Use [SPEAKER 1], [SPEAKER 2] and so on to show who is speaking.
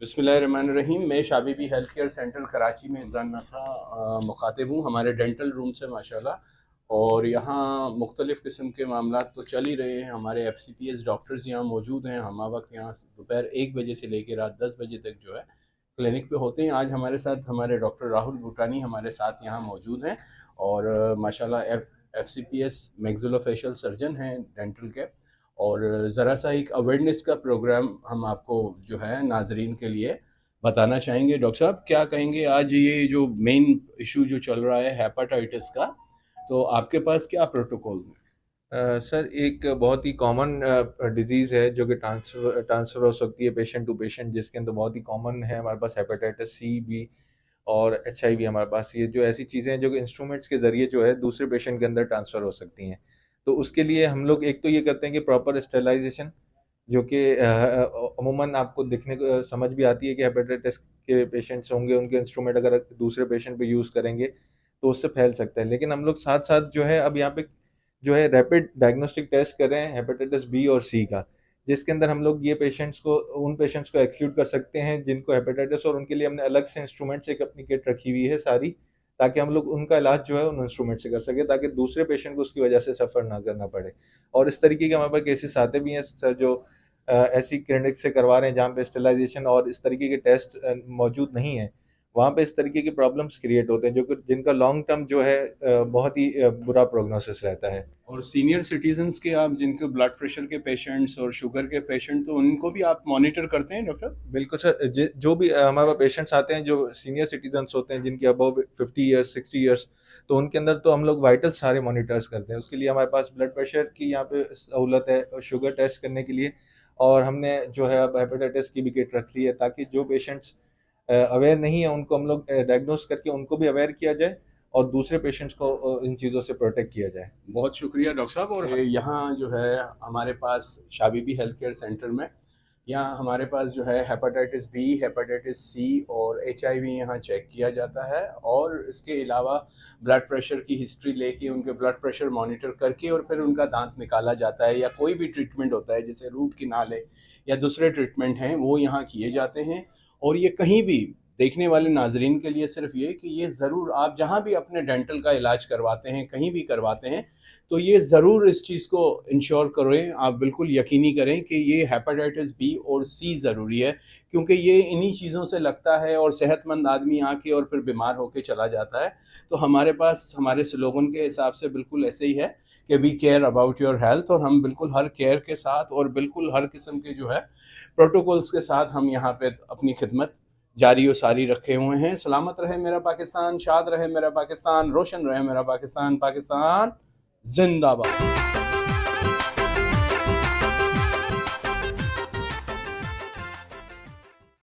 [SPEAKER 1] बिस्मिल्लाहिर्रहमानिर्रहीम। मैं शाबीबी health care centre Karachi में इज़रान नफ़ा मुखातिब हूँ हमारे डेंटल रूम से माशाल्लाह। और यहाँ मुख्तलिफ़ किस्म के मामलात तो चल ही रहे हैं। हमारे FCPS डॉक्टर्स यहाँ मौजूद हैं। हम वक्त यहाँ दोपहर 1 बजे से लेकर रात 10 बजे तक जो है क्लिनिक पे होते हैं। आज हमारे साथ हमारे डॉक्टर राहुल भूटानी हमारे साथ यहाँ मौजूद हैं। और माशाल्लाह FCPS मैक्सिलोफेशियल सर्जन हैं डेंटल के। और ज़रा सा एक अवेयरनेस का प्रोग्राम हम आपको जो है नाजरीन के लिए बताना चाहेंगे। डॉक्टर साहब क्या कहेंगे, आज ये जो मेन इशू जो चल रहा है हेपाटाइटिस का, तो आपके पास क्या प्रोटोकॉल है?
[SPEAKER 2] सर, एक बहुत ही कॉमन डिजीज़ है जो कि ट्रांसफ़र हो सकती है पेशेंट टू पेशेंट, जिसके अंदर बहुत ही कॉमन है हमारे पास हेपेटाइटिस सी भी और HIV। हमारे पास ये जो ऐसी चीज़ें हैं जो कि इंस्ट्रूमेंट्स के ज़रिए जो है दूसरे पेशेंट के अंदर ट्रांसफ़र हो सकती हैं। तो उसके लिए हम लोग एक तो ये करते हैं कि प्रॉपर स्टेरिलाइज़ेशन, जो कि अमूमन आपको दिखने को समझ भी आती है कि हेपेटाइटिस के पेशेंट्स होंगे, उनके इंस्ट्रूमेंट अगर दूसरे पेशेंट पे यूज़ करेंगे तो उससे फैल सकता है। लेकिन हम लोग साथ-साथ जो है अब यहाँ पे जो है रैपिड डायग्नोस्टिक टेस्ट कर रहे हैं हेपेटाइटिस बी और सी का, जिसके अंदर हम लोग ये पेशेंट्स को उन पेशेंट्स को एक्सक्लूड कर सकते हैं जिनको हेपेटाइटिस, और उनके लिए हमने अलग से इंस्ट्रूमेंट्स एक अपनी किट रखी हुई है सारी, ताकि हम लोग उनका इलाज जो है उन इंस्ट्रूमेंट से कर सकें, ताकि दूसरे पेशेंट को उसकी वजह से सफ़र ना करना पड़े। और इस तरीके के हमारे पास केसेस आते भी हैं सर, जो ऐसी क्लिनिक से करवा रहे हैं जहाँ पे स्टेरिलाइजेशन और इस तरीके के टेस्ट मौजूद नहीं है। वहाँ पे इस तरीके की प्रॉब्लम्स क्रिएट होते हैं जो कि जिनका लॉन्ग टर्म जो है बहुत ही बुरा प्रोग्नोसिस रहता है।
[SPEAKER 1] और सीनियर सिटीजन्स के, आप जिनके ब्लड प्रेशर के पेशेंट्स और शुगर के पेशेंट, तो उनको भी आप मॉनिटर करते हैं डॉक्टर साहब?
[SPEAKER 2] बिल्कुल सर, जो भी हमारे पास पेशेंट्स आते हैं जो सीनियर सिटीजन्स होते हैं, जिनके अबव 50 ईयर्स 60 ईयर्स, तो उनके अंदर तो हम लोग वाइटल सारे मॉनिटर्स करते हैं। उसके लिए हमारे पास ब्लड प्रेशर की यहाँ पे सहूलत है और शुगर टेस्ट करने के लिए, और हमने जो है अब हेपेटाइटिस की भी किट रख ली है, ताकि जो पेशेंट्स अवेयर नहीं है उनको हम लोग डायग्नोस करके उनको भी अवेयर किया जाए और दूसरे पेशेंट्स को इन चीज़ों से प्रोटेक्ट किया जाए।
[SPEAKER 1] बहुत शुक्रिया डॉक्टर साहब। और यहाँ जो है हमारे पास शाबीबी हेल्थ केयर सेंटर में, यहाँ हमारे पास जो है हेपाटाइटिस बी, हेपाटाइटिस सी और HIV यहाँ चेक किया जाता है। और इसके अलावा ब्लड प्रेशर की हिस्ट्री लेके उनके ब्लड प्रेशर मॉनिटर करके और फिर उनका दांत निकाला जाता है, या कोई भी ट्रीटमेंट होता है जैसे रूट किनाल है या दूसरे ट्रीटमेंट हैं वो यहाँ किए जाते हैं। और ये कहीं भी देखने वाले नाजरीन के लिए सिर्फ ये कि ये ज़रूर आप जहाँ भी अपने डेंटल का इलाज करवाते हैं, कहीं भी करवाते हैं, तो ये ज़रूर इस चीज़ को इंश्योर करें, आप बिल्कुल यकीनी करें कि ये हेपेटाइटिस बी और सी ज़रूरी है, क्योंकि ये इन्हीं चीज़ों से लगता है और सेहतमंद आदमी आके और फिर बीमार होके चला जाता है। तो हमारे पास हमारे स्लोगन के हिसाब से बिल्कुल ऐसे ही है कि we care about your health, और हम बिल्कुल हर केयर के साथ और बिल्कुल हर किस्म के जो है प्रोटोकॉल्स के साथ हम यहाँ पे अपनी खिदमत जारी और सारी रखे हुए हैं। सलामत रहे मेरा पाकिस्तान, शाद रहे मेरा पाकिस्तान, रोशन रहे मेरा पाकिस्तान। पाकिस्तान जिंदाबाद।